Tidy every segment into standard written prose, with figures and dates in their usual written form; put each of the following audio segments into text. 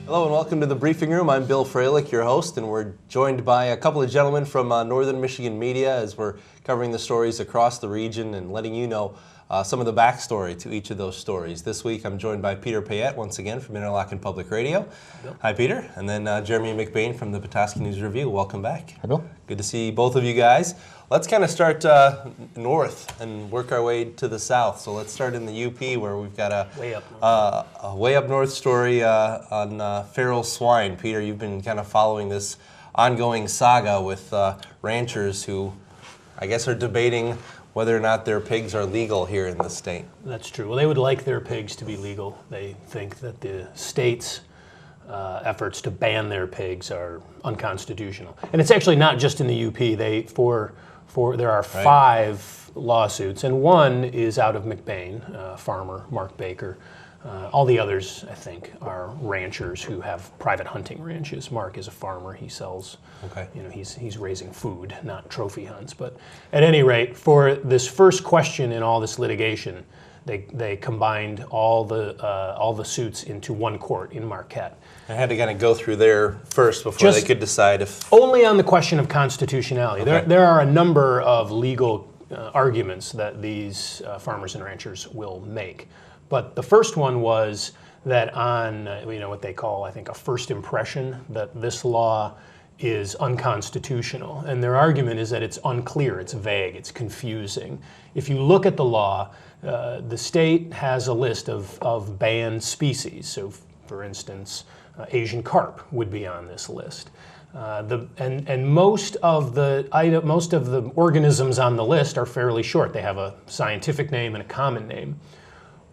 Hello and welcome to the Briefing Room. I'm Bill Freilich, your host, and we're joined by a couple of gentlemen from Northern Michigan Media as we're covering the stories across the region and letting you know some of the backstory to each of those stories. This week I'm joined by Peter Payette once again from Interlochen Public Radio. Bill. Hi Peter. And then Jeremy McBain from the Petoskey News Review. Welcome back. Hi Bill. Good to see both of you guys. Let's kind of start north and work our way to the south. So let's start in the UP where we've got a way up north story on feral swine. Peter, you've been kind of following this ongoing saga with ranchers who I guess are debating whether or not their pigs are legal here in the state. That's true. Well, they would like their pigs to be legal. They think that the state's efforts to ban their pigs are unconstitutional. And it's actually not just in the UP. There are 5 lawsuits, and one is out of McBain, farmer Mark Baker. All the others, I think, are ranchers who have private hunting ranches. Mark is a farmer. He sells, he's raising food, not trophy hunts. But at any rate, for this first question in all this litigation, they combined all the suits into one court in Marquette. I had to kind of go through there first before they could decide if... Only on the question of constitutionality. Okay. There are a number of legal arguments that these farmers and ranchers will make. But the first one was that on what they call, I think, a first impression, that this law is unconstitutional. And their argument is that it's unclear, it's vague, it's confusing. If you look at the law, the state has a list of banned species. So, for instance, Asian carp would be on this list. Most of the organisms on the list are fairly short. They have a scientific name and a common name.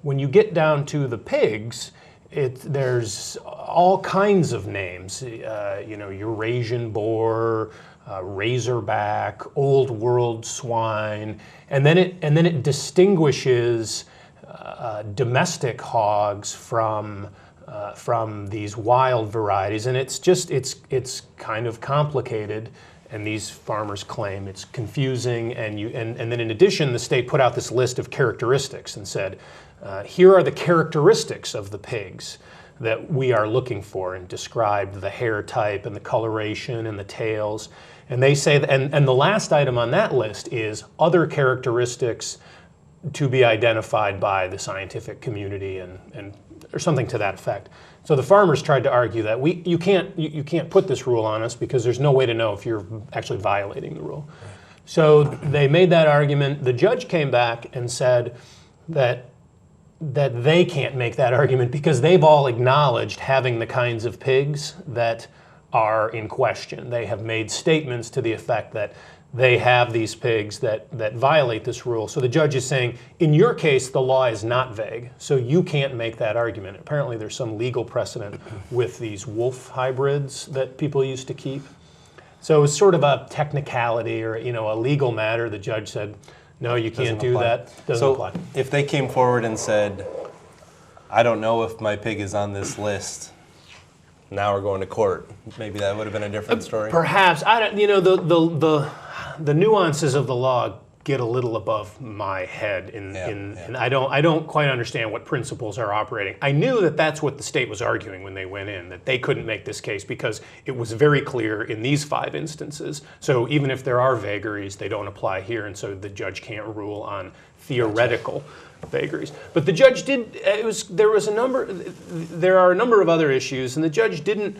When you get down to the pigs, there's all kinds of names. Eurasian boar, razorback, old world swine, and then it distinguishes domestic hogs from these wild varieties, and it's kind of complicated. And these farmers claim it's confusing, and then in addition, the state put out this list of characteristics and said, here are the characteristics of the pigs that we are looking for, and described the hair type and the coloration and the tails. And they say that, and the last item on that list is other characteristics to be identified by the scientific community or something to that effect. So the farmers tried to argue that you can't put this rule on us because there's no way to know if you're actually violating the rule. So they made that argument. The judge came back and said that they can't make that argument because they've all acknowledged having the kinds of pigs that are in question. They have made statements to the effect that they have these pigs that violate this rule. So the judge is saying, in your case, the law is not vague, so you can't make that argument. Apparently there's some legal precedent with these wolf hybrids that people used to keep. So it's sort of a technicality or a legal matter. The judge said, no, you can't do that. Doesn't apply. If they came forward and said, I don't know if my pig is on this list, now we're going to court, maybe that would have been a different story. Perhaps. The nuances of the law get a little above my head, and I don't quite understand what principles are operating. I knew that that's what the state was arguing when they went in, that they couldn't make this case because it was very clear in these 5 instances. So even if there are vagaries, they don't apply here, and so the judge can't rule on theoretical vagaries. But the judge did. There are a number of other issues, and the judge didn't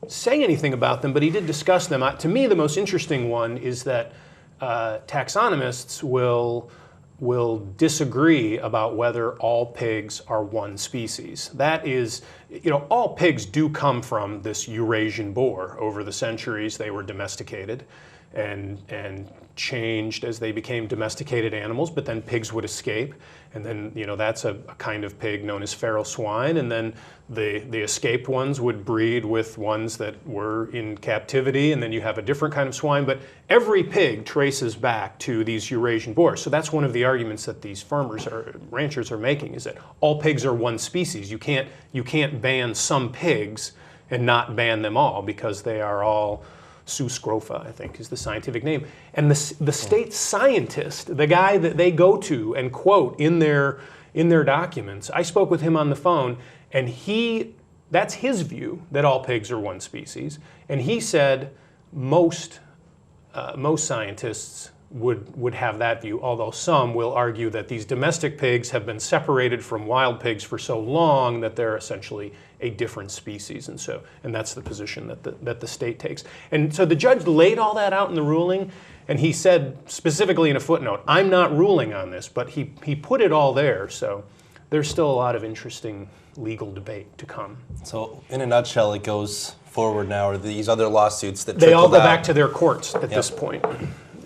say anything about them, but he did discuss them. To me, the most interesting one is that taxonomists will disagree about whether all pigs are one species. That is, all pigs do come from this Eurasian boar. Over the centuries, they were domesticated and changed as they became domesticated animals, but then pigs would escape. And then, that's a kind of pig known as feral swine. And then the escaped ones would breed with ones that were in captivity. And then you have a different kind of swine. But every pig traces back to these Eurasian boars. So that's one of the arguments that these farmers or ranchers are making, is that all pigs are one species. You can't ban some pigs and not ban them all because they are all Sus scrofa, I think, is the scientific name. And the state scientist, the guy that they go to and quote in their documents, I spoke with him on the phone, and he that's his view, that all pigs are one species. And he said most scientists would have that view, although some will argue that these domestic pigs have been separated from wild pigs for so long that they're essentially a different species, and that's the position that the state takes. And so the judge laid all that out in the ruling, and he said specifically in a footnote, I'm not ruling on this, but he put it all there, so there's still a lot of interesting legal debate to come. So in a nutshell, it goes forward now, or these other lawsuits that they all go trickled out. back to their courts at this point.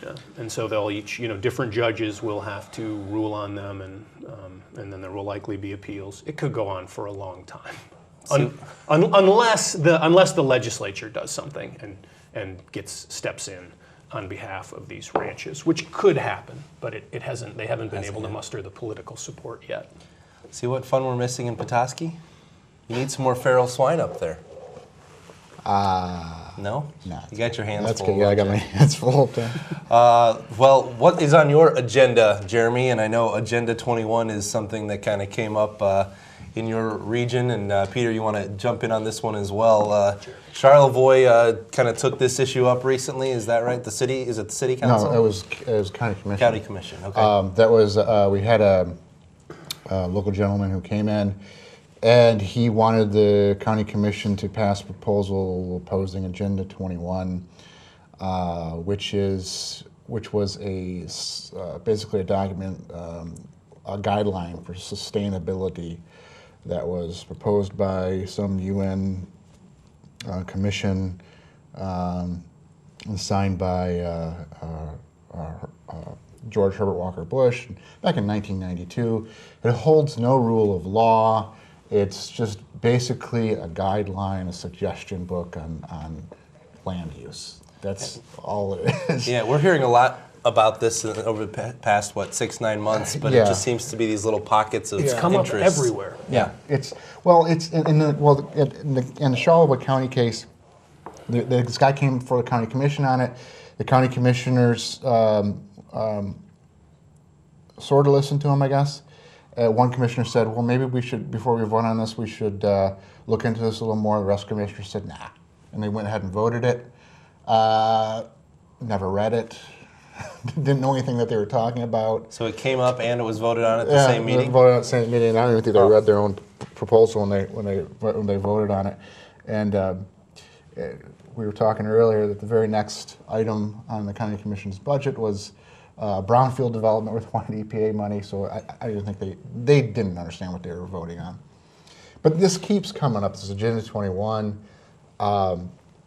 Yeah. And so they'll each, different judges will have to rule on them, and then there will likely be appeals. It could go on for a long time, unless the legislature does something and steps in on behalf of these ranches, which could happen, but it hasn't. They haven't been able to muster the political support yet. See what fun we're missing in Petoskey? You need some more feral swine up there. No? No. You got your hands That's full. good. Yeah, I got my hands full. Well, what is on your agenda, Jeremy? And I know Agenda 21 is something that kind of came up in your region. And Peter, you want to jump in on this one as well. Charlevoix kind of took this issue up recently. Is that right? The city? Is it the city council? No, it was county commission. County commission. Okay. That was we had a local gentleman who came in, and he wanted the county commission to pass a proposal opposing Agenda 21, which was basically a document, a guideline for sustainability that was proposed by some UN commission and signed by George Herbert Walker Bush back in 1992. It holds no rule of law. It's just basically a guideline, a suggestion book on land use. That's all it is. Yeah, we're hearing a lot about this over the past, 6-9 months, but it just seems to be these little pockets of interest. It's come up everywhere. Yeah. It's in the Charlevoix County case, this guy came before the county commission on it. The county commissioners sort of listened to him, I guess. One commissioner said, well, maybe we should, before we vote on this, we should look into this a little more. The rest of the commissioners said, nah. And they went ahead and voted it. Never read it. Didn't know anything that they were talking about. So it came up and it was voted on at the same meeting? Voted on at the same meeting. I don't even think they read their own proposal when they voted on it. And we were talking earlier that the very next item on the county commission's budget was brownfield development with wanted EPA money. So I didn't think they didn't understand what they were voting on. But this keeps coming up. This is Agenda 21.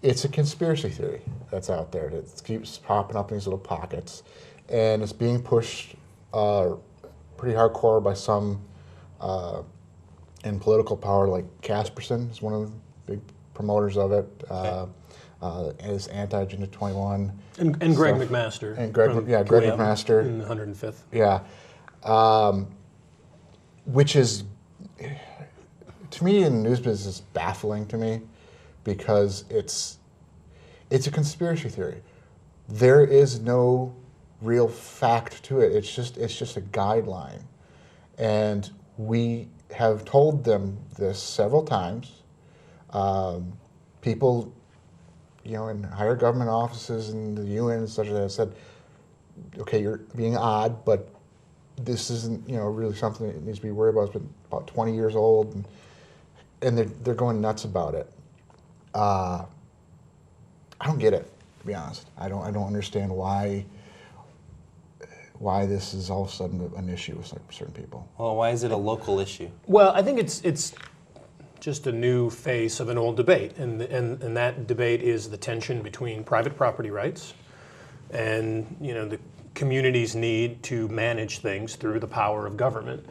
It's a conspiracy theory that's out there. It keeps popping up in these little pockets, and it's being pushed pretty hardcore by some in political power, like Casperson is one of the big promoters of it. Is anti-Agenda 21. And Greg McMaster. And Greg McMaster. In the 105th. Yeah. Which is, to me, in the news business, baffling to me, because it's a conspiracy theory. There is no real fact to it. It's just a guideline, and we have told them this several times. People, in higher government offices and the UN and such as that said, okay, you're being odd, but this isn't really something that needs to be worried about. It's been about 20 years old, and they're going nuts about it. I don't get it, to be honest. I don't understand why this is all of a sudden an issue with certain people. Well, why is it a local issue? Well, I think it's just a new face of an old debate, and that debate is the tension between private property rights and the community's need to manage things through the power of government.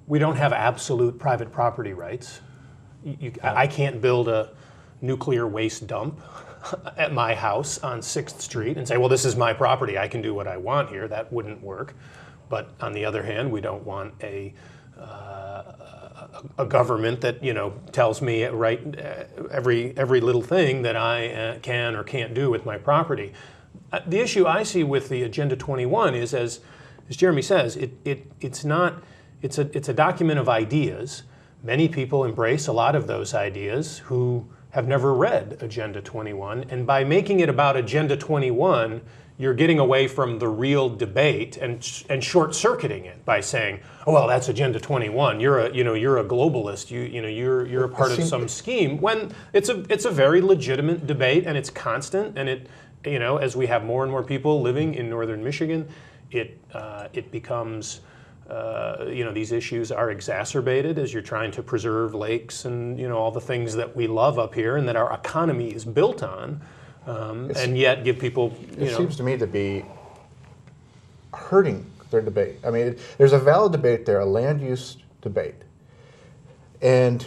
We don't have absolute private property rights. I can't build a nuclear waste dump at my house on 6th Street and say, well, this is my property, I can do what I want here. That wouldn't work. But on the other hand, we don't want a government that tells me every little thing that I can or can't do with my property. The issue I see with the Agenda 21 is, as Jeremy says, it's a document of ideas, many people embrace a lot of those ideas who have never read Agenda 21. And by making it about Agenda 21, you're getting away from the real debate and short-circuiting it by saying, "Oh well, that's Agenda 21. You're a globalist. You're a part of some scheme." When it's a very legitimate debate, and it's constant, and it as we have more and more people living in northern Michigan, it becomes these issues are exacerbated as you're trying to preserve lakes and all the things that we love up here and that our economy is built on. And yet give people, It seems to me to be hurting their debate. I mean, there's a valid debate there, a land use debate. And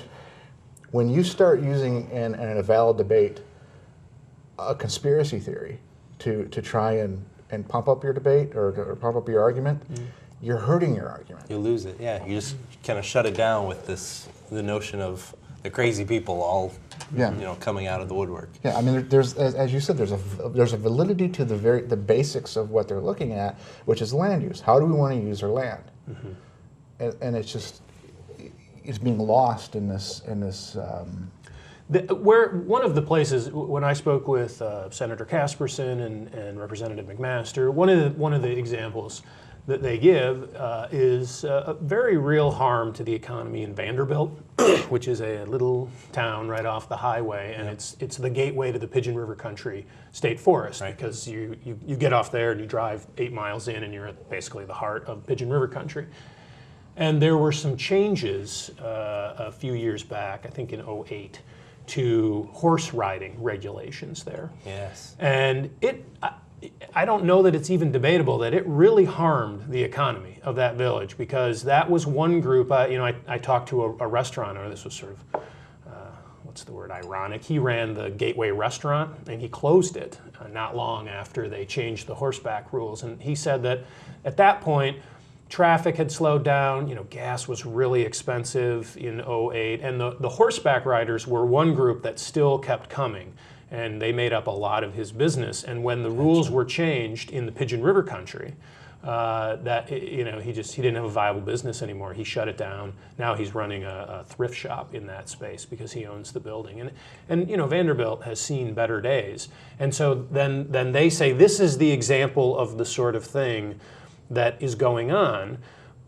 when you start using in a valid debate a conspiracy theory to try and pump up your debate or pump up your argument, you're hurting your argument. You lose it, yeah. You just kind of shut it down with the notion of the crazy people all coming out of the woodwork. Yeah, I mean, there's as you said, there's a validity to the basics of what they're looking at, which is land use. How do we want to use our land? And it's being lost in this. Where one of the places when I spoke with Senator Casperson and Representative McMaster, one of the examples that they give is a very real harm to the economy in Vanderbilt, which is a little town right off the highway, and it's the gateway to the Pigeon River Country State Forest, because you get off there and you drive 8 miles in and you're at basically the heart of Pigeon River Country. And there were some changes a few years back, I think in '08, to horse riding regulations there. Yes. And I don't know that it's even debatable that it really harmed the economy of that village, because that was one group. I talked to a restaurateur. This was sort of, what's the word, ironic. He ran the Gateway restaurant, and he closed it not long after they changed the horseback rules. And he said that at that point, traffic had slowed down. Gas was really expensive in '08, and the horseback riders were one group that still kept coming. And they made up a lot of his business. And when the rules were changed in the Pigeon River Country, he didn't have a viable business anymore. He shut it down. Now he's running a thrift shop in that space because he owns the building. And Vanderbilt has seen better days. And so then they say this is the example of the sort of thing that is going on,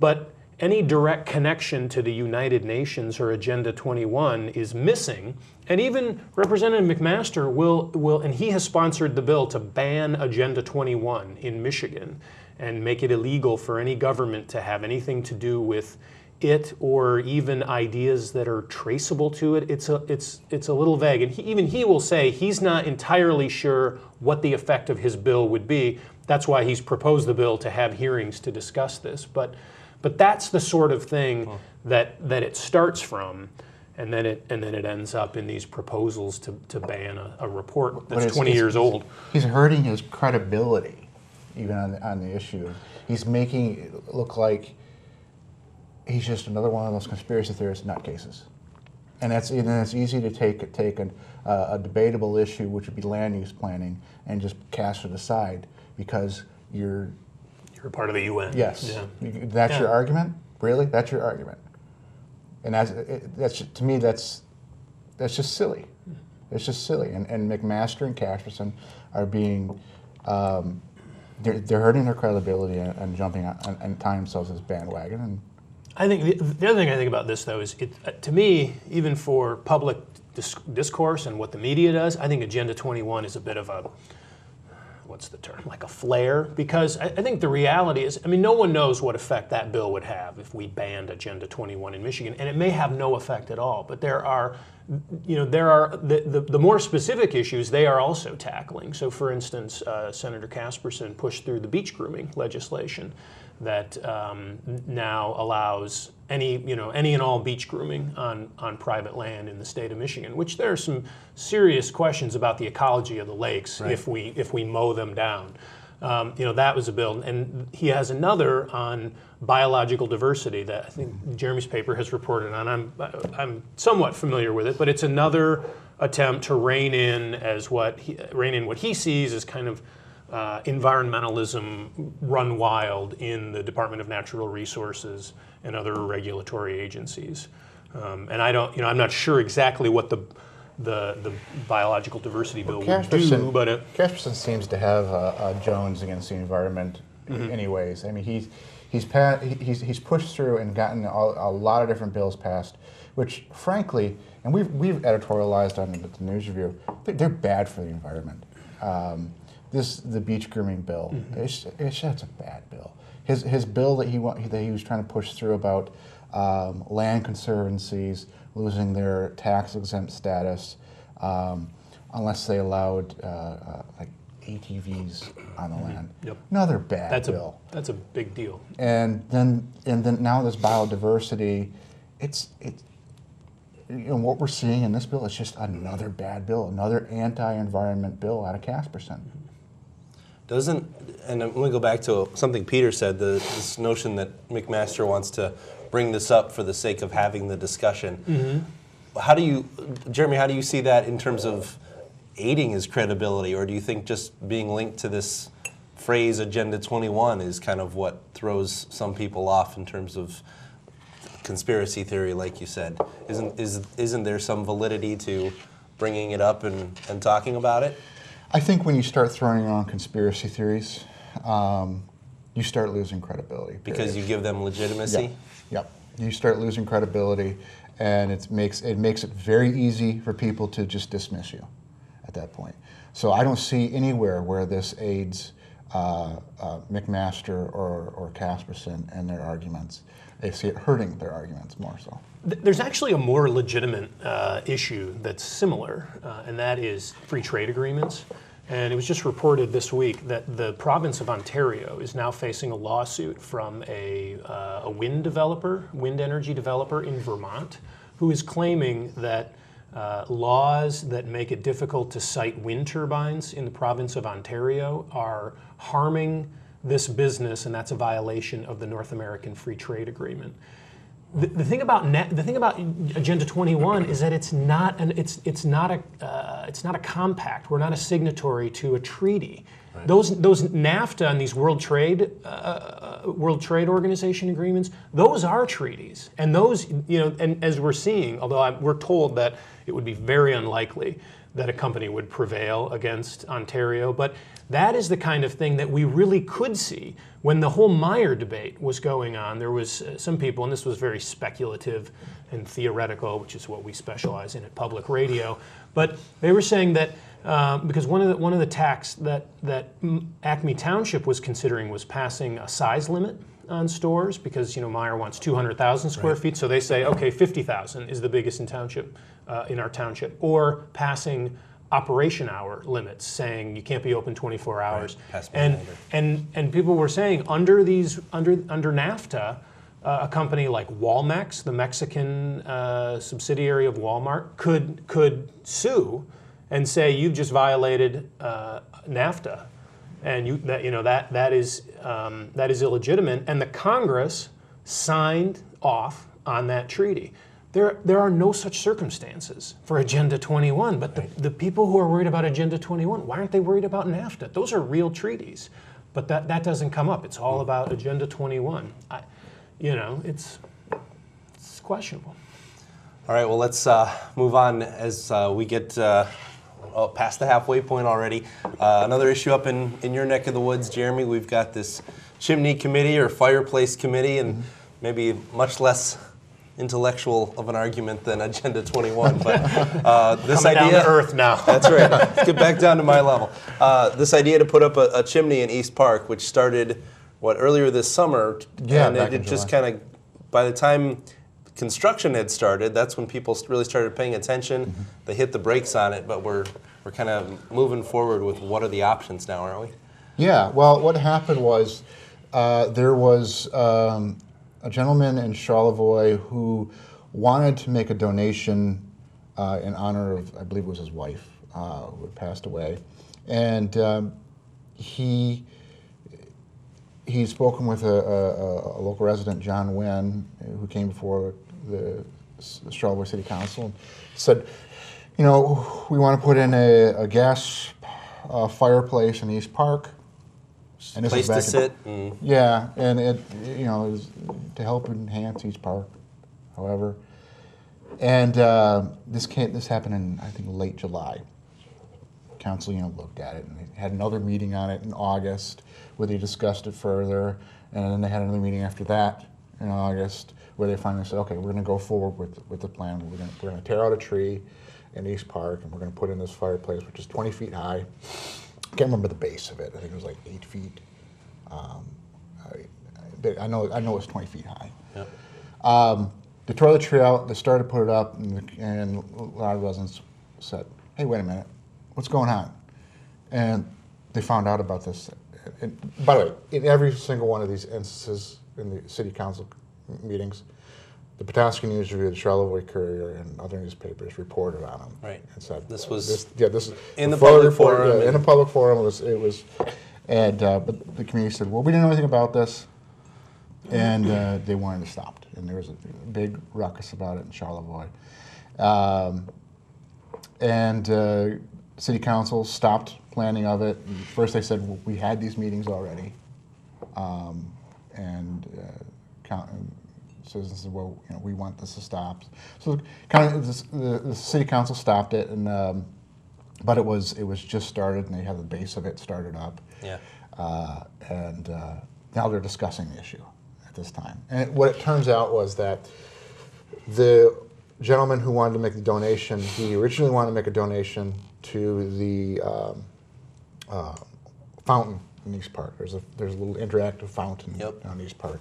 but any direct connection to the United Nations or Agenda 21 is missing. And even Representative McMaster will, and he has sponsored the bill to ban Agenda 21 in Michigan and make it illegal for any government to have anything to do with it or even ideas that are traceable to it. It's a little vague. And even he will say he's not entirely sure what the effect of his bill would be. That's why he's proposed the bill to have hearings to discuss this. But that's the sort of thing that it starts from, and then it ends up in these proposals to ban a report that's 20 years old. He's hurting his credibility, even on the issue. He's making it look like he's just another one of those conspiracy theorist nutcases. And it's easy to take a debatable issue, which would be land use planning, and just cast it aside because you're a part of the UN. Yes. Yeah. That's your argument? Really? That's your argument? And that's to me, that's just silly. It's just silly. And McMaster and Casperson are being, they're hurting their credibility and jumping on and tying themselves as bandwagon. And I think the other thing I think about this, though, is to me, even for public discourse and what the media does, I think Agenda 21 is a bit of a, what's the term, like a flare, because I think the reality is, no one knows what effect that bill would have if we banned Agenda 21 in Michigan, and it may have no effect at all, but there are the more specific issues they are also tackling. So for instance, Senator Casperson pushed through the beach grooming legislation that now allows any and all beach grooming on private land in the state of Michigan, which there are some serious questions about the ecology of the lakes if we mow them down. That was a bill, and he has another on biological diversity that I think Jeremy's paper has reported on. I'm somewhat familiar with it, but it's another attempt to rein in what he sees as kind of environmentalism run wild in the Department of Natural Resources and other regulatory agencies. And I don't, I'm not sure exactly what the biological diversity bill would do, but Casperson seems to have a Jones against the environment, anyways. I mean, he's pushed through and gotten a lot of different bills passed, which, frankly, and we've editorialized on the News Review, they're bad for the environment. The beach grooming bill, it's a bad bill. His bill that he was trying to push through about land conservancies losing their tax exempt status unless they allowed like ATVs on the land. Yep. Another bad bill. That's a big deal. And then now this biodiversity, it's what we're seeing in this bill is just another bad bill, another anti-environment bill out of Casperson. And I'm going to go back to something Peter said, this notion that McMaster wants to bring this up for the sake of having the discussion. Jeremy, how do you see that in terms of aiding his credibility, or do you think just being linked to this phrase Agenda 21 is kind of what throws some people off in terms of conspiracy theory, like you said? Isn't there some validity to bringing it up and talking about it? I think when you start throwing around conspiracy theories, you start losing credibility. Because you give them legitimacy? Yep. You start losing credibility, and it makes it very easy for people to just dismiss you at that point. So I don't see anywhere where this aids McMaster or Casperson and their arguments. I see it hurting their arguments more so. There's actually a more legitimate issue that's similar, and that is free trade agreements. And it was just reported this week that the province of Ontario is now facing a lawsuit from a wind energy developer in Vermont, who is claiming that laws that make it difficult to site wind turbines in the province of Ontario are harming this business, and that's a violation of the North American Free Trade Agreement. The thing about Agenda 21 is that it's not a compact. We're not a signatory to a treaty. Right. Those NAFTA and these World Trade Organization agreements, those are treaties, and those and as we're seeing, although we're told that it would be very unlikely that a company would prevail against Ontario, but that is the kind of thing that we really could see. When the whole Meyer debate was going on, there was some people, and this was very speculative and theoretical, which is what we specialize in at public radio, but they were saying that because one of the tax that Acme Township was considering was passing a size limit on stores, because Meyer wants 200,000 square feet, so they say, okay, 50,000 is the biggest in our township, or passing operation hour limits, saying you can't be open 24 hours. Right. And people were saying under NAFTA, a company like Walmex, the Mexican subsidiary of Walmart, could sue and say you've just violated NAFTA, and that is illegitimate. And the Congress signed off on that treaty. There are no such circumstances for Agenda 21, but the people who are worried about Agenda 21, why aren't they worried about NAFTA? Those are real treaties, but that doesn't come up. It's all about Agenda 21. It's questionable. All right, well, let's move on as we get past the halfway point already. Another issue up in your neck of the woods, Jeremy. We've got this chimney committee or fireplace committee, and maybe much less intellectual of an argument than Agenda 21, but this Coming idea down to earth now. That's right. Let's get back down to my level. This idea to put up a chimney in East Park, which started earlier this summer, and it just kind of, by the time construction had started, that's when people really started paying attention. Mm-hmm. They hit the brakes on it, but we're kind of moving forward with what are the options now, aren't we? Yeah. Well, what happened was there was a gentleman in Charlevoix who wanted to make a donation in honor of, I believe it was his wife, who had passed away. And he'd spoken with a local resident, John Wynn, who came before the Charlevoix City Council, and said, we want to put in a gas fireplace in East Park. And this place to sit. Yeah, and it was to help enhance East Park. However, And this happened in, I think, late July. Council, looked at it, and they had another meeting on it in August where they discussed it further, and then they had another meeting after that in August where they finally said, okay, we're going to go forward with the plan. We're going to tear out a tree in East Park, and we're going to put in this fireplace, which is 20 feet high. I can't remember the base of it. I think it was like 8 feet. I know it was 20 feet high. Yep. They tore the tree out. They started to put it up, and a lot of residents said, "Hey, wait a minute, what's going on?" And they found out about this. And by the way, in every single one of these instances in the city council meetings, the Petoskey News Review, the Charlevoix Courier, and other newspapers reported on them. Right. And said this was this is in the public forum. Yeah, in the public forum it was, and but the community said, "Well, we didn't know anything about this," and they wanted it stopped. And there was a big ruckus about it in Charlevoix, and city council stopped planning of it. First, they said, well, we had these meetings already, and citizens said, well, we want this to stop. So kind of the city council stopped it, and but it was just started, and they had the base of it started up. Yeah. And now they're discussing the issue at this time. And what it turns out was that the gentleman who wanted to make the donation, he originally wanted to make a donation to the fountain in East Park. There's a little interactive fountain on East Park.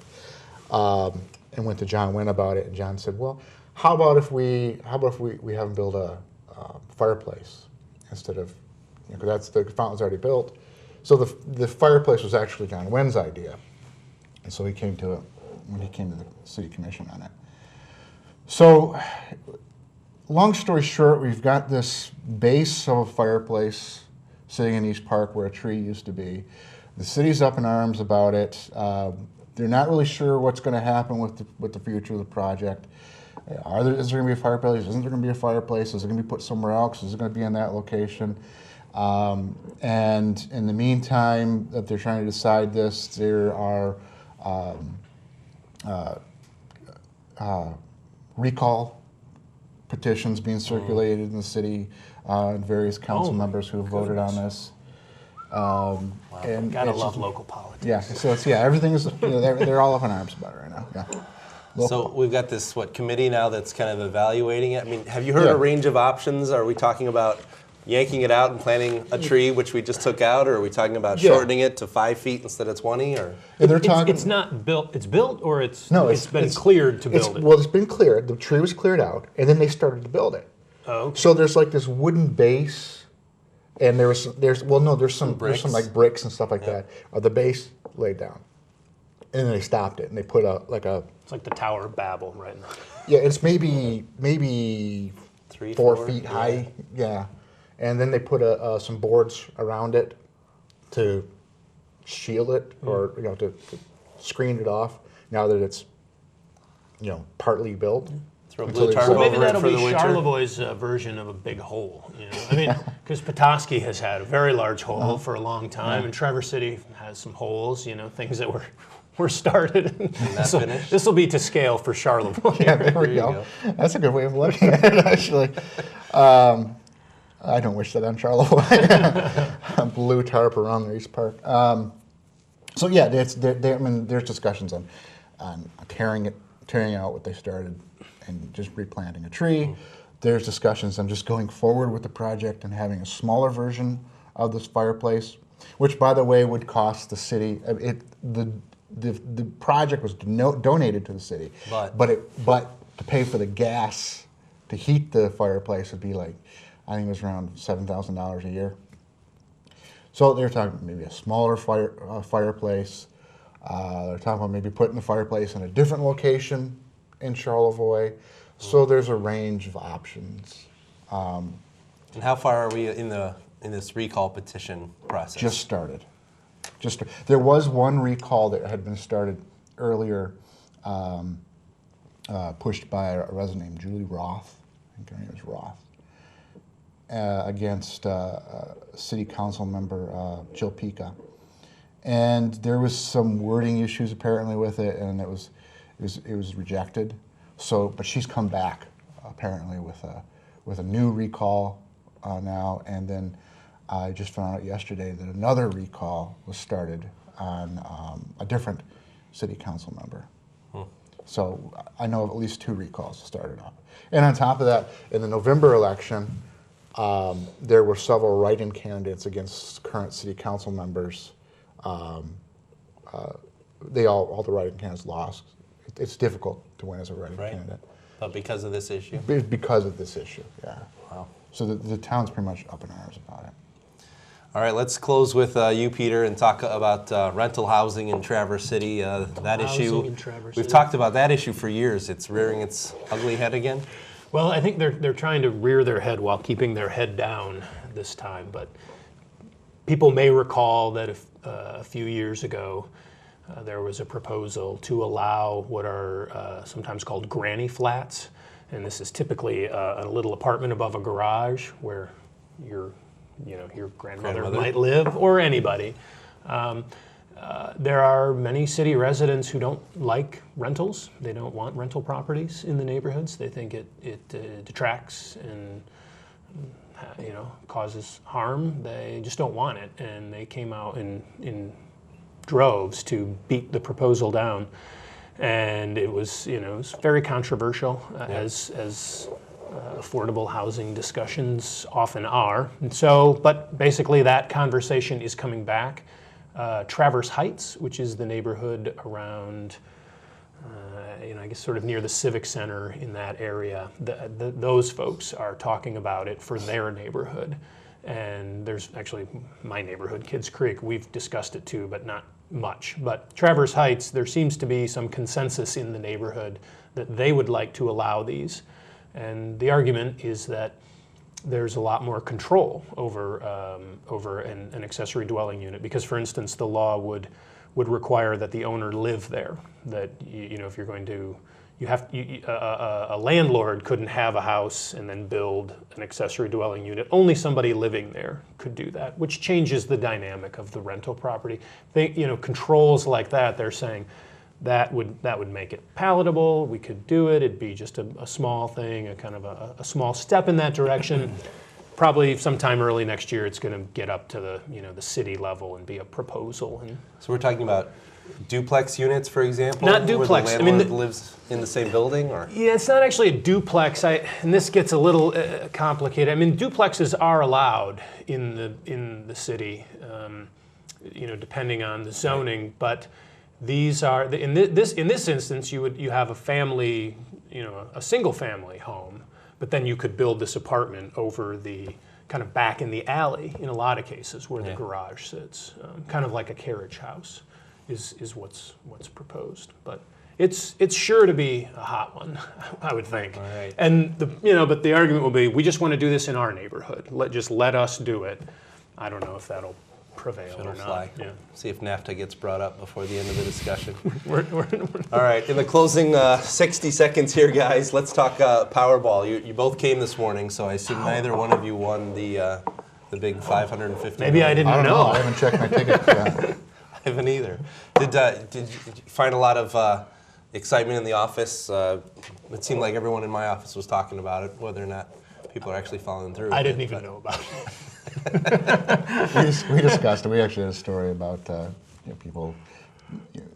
And went to John Wynn about it, and John said, well, how about if we have him build a fireplace instead of, because that's the fountain's already built. So the fireplace was actually John Wynn's idea, and so he came to the city commission on it. So, long story short, we've got this base of a fireplace sitting in East Park where a tree used to be. The city's up in arms about it. They're not really sure what's going to happen with the future of the project. Is there going to be a fireplace? Isn't there going to be a fireplace? Is it going to be put somewhere else? Is it going to be in that location? And in the meantime, that they're trying to decide this, there are recall petitions being circulated in the city, and various council members who have voted on this. And gotta love local politics. Yeah, so everything is, they're all up in arms about it right now. Yeah. So we've got this committee now that's kind of evaluating it. I mean, have you heard a range of options? Are we talking about yanking it out and planting a tree, which we just took out, or are we talking about shortening it to 5 feet instead of 20? Or they're talking. It's not built. It's built, or it's been it's cleared to build it. Well, it's been cleared. The tree was cleared out, and then they started to build it. Oh, okay. So there's like this wooden base, and there's some like bricks and stuff like that. The base laid down, and then they stopped it, and they put It's like the Tower of Babel right now. Yeah, it's maybe 3, 4 feet high. Yeah. And then they put some boards around it to shield it, or to screen it off. Now that it's partly built. Throw blue tarp So maybe over it that'll for be the winter. Charlevoix's version of a big hole. I mean, because Petoskey has had a very large hole for a long time, and Traverse City has some holes. Things that were started. So finished? this will be to scale for Charlevoix. Yeah, there we go. That's a good way of looking at it, actually. I don't wish that on Charlevoix. Blue tarp around the East Park. So yeah, there's discussions on tearing out what they started and just replanting a tree. There's discussions on just going forward with the project and having a smaller version of this fireplace, which, by the way, would cost the city. The project was donated to the city, but to pay for the gas to heat the fireplace would be like, I think it was around $7,000 a year. So they're talking maybe a smaller fireplace. They're talking about maybe putting the fireplace in a different location in Charlevoix. So there's a range of options. And how far are we in this recall petition process? Just started. There was one recall that had been started earlier, pushed by a resident named Julie Roth. I think her name is Roth. Against city council member Jill Pica, and there was some wording issues apparently with it, and it was rejected. So, but she's come back apparently with a new recall now, and then I just found out yesterday that another recall was started on a different city council member. So I know of at least 2 recalls started up. And on top of that, in the November election, there were several write-in candidates against current city council members. All the write-in candidates lost. It's difficult to win as a write-in candidate. But because of this issue? Because of this issue, yeah. Wow. So the town's pretty much up in arms about it. All right, let's close with you, Peter, and talk about rental housing in Traverse City. That issue, we've talked about that issue for years. It's rearing its ugly head again. Well, I think they're trying to rear their head while keeping their head down this time. But people may recall that a few years ago, there was a proposal to allow what are sometimes called granny flats. And this is typically a little apartment above a garage where your grandmother might live, or anybody. There are many city residents who don't like rentals. They don't want rental properties in the neighborhoods. They think it detracts and causes harm. They just don't want it, and they came out in droves to beat the proposal down. And it was very controversial, as affordable housing discussions often are. And so, but basically that conversation is coming back. Traverse Heights, which is the neighborhood around, I guess sort of near the Civic Center in that area, those folks are talking about it for their neighborhood. And there's actually my neighborhood, Kids Creek, we've discussed it too, but not much. But Traverse Heights, there seems to be some consensus in the neighborhood that they would like to allow these. And the argument is that there's a lot more control over an accessory dwelling unit, because, for instance, the law would require that the owner live there. That if you're going to, a landlord couldn't have a house and then build an accessory dwelling unit. Only somebody living there could do that, which changes the dynamic of the rental property. Controls like that, they're saying, that would make it palatable. We could do it. It'd be just a small thing, a kind of a small step in that direction. Probably sometime early next year, it's going to get up to the city level and be a proposal. And so we're talking about duplex units, for example, not duplex. Where the landlord lives in the same building, or yeah, it's not actually a duplex. And this gets a little complicated. I mean, duplexes are allowed in the city, depending on the zoning, but these are in this instance you have a family, a single family home, but then you could build this apartment over the kind of back in the alley in a lot of cases where the garage sits, kind of like a carriage house is what's proposed. But it's sure to be a hot one, I would think. All right. And but the argument will be, we just want to do this in our neighborhood. Let us do it. I don't know if that'll prevail or not. Fly. Yeah. See if NAFTA gets brought up before the end of the discussion. All right, in the closing 60 seconds here, guys, let's talk Powerball. You both came this morning, so I assume neither one of you won the big 550. Maybe I didn't know. I haven't checked my ticket yet. I haven't either. Did you find a lot of excitement in the office? It seemed like everyone in my office was talking about it, whether or not people are actually following through. I didn't even know about it. We discussed it. We actually had a story about people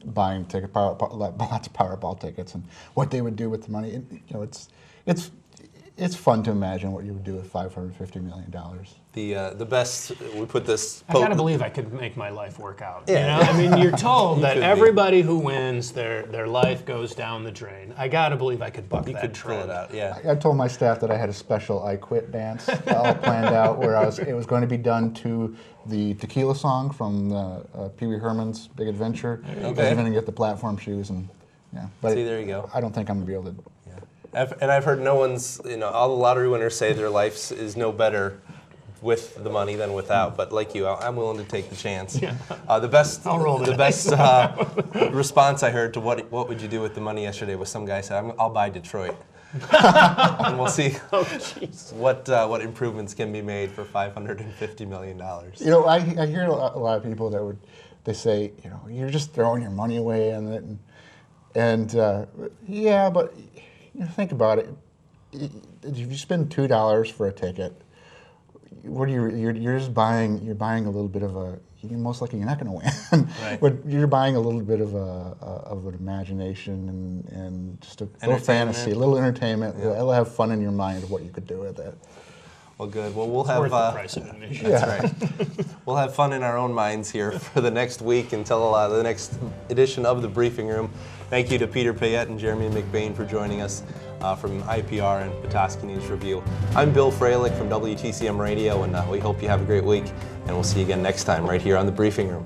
buying lots of Powerball tickets and what they would do with the money. And, it's fun to imagine what you would do with $550 million. The best, we put this. I gotta believe I could make my life work out. Yeah. I mean, you're told that everybody who wins, their life goes down the drain. I gotta believe I could buck that could trend. pull it out. Yeah. I told my staff that I had a special I Quit dance all planned out, where it was going to be done to the tequila song from Pee Wee Herman's Big Adventure. Okay. I was even going to get the platform shoes and But see, there you go. I don't think I'm going to be able to. And I've heard no one's, all the lottery winners say their life is no better with the money than without. But like you, I'm willing to take the chance. Yeah. The best response I heard to what would you do with the money yesterday was some guy said, I'll buy Detroit. And we'll see what improvements can be made for $550 million. I hear a lot of people they say, you're just throwing your money away on it. And but think about it. if you spend $2 for a ticket, what you're just buying? You're buying a little bit of a. You're most likely you're not going to win, Right. but you're buying a little bit of an imagination and just a little fantasy, a little entertainment. Yeah. It'll have fun in your mind of what you could do with it. Well, good. Well, we'll It's have worth the price of admission. That's right. We'll have fun in our own minds here for the next week until the next edition of the Briefing Room. Thank you to Peter Payette and Jeremy McBain for joining us from IPR and Petoskey News Review. I'm Bill Freilich from WTCM Radio, and we hope you have a great week, and we'll see you again next time right here on the Briefing Room.